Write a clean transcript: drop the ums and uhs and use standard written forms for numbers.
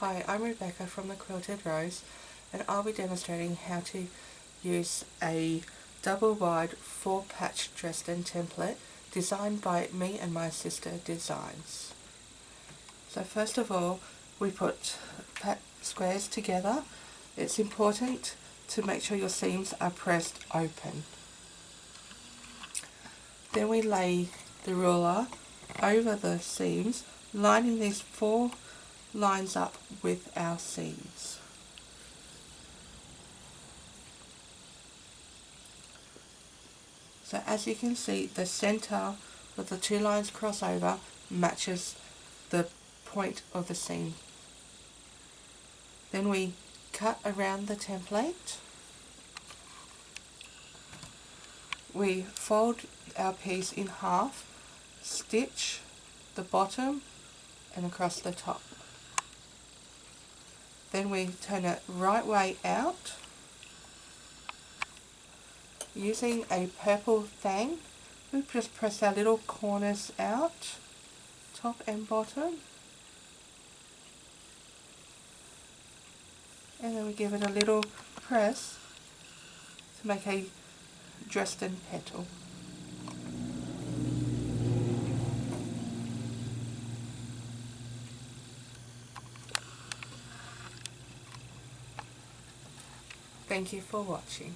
Hi, I'm Rebecca from the Quilted Rose, and I'll be demonstrating how to use a double wide 4-patch Dresden template designed by me and my sister Designs. So first of all, we put squares together. It's important to make sure your seams are pressed open. Then we lay the ruler over the seams, lining these 4 lines up with our seams. So as you can see, the center of the 2 lines cross over matches the point of the seam. Then we cut around the template. We fold our piece in half, stitch the bottom and across the top. Then we turn it right way out using a purple thang. We just press our little corners out, top and bottom, and then we give it a little press to make a Dresden petal. Thank you for watching.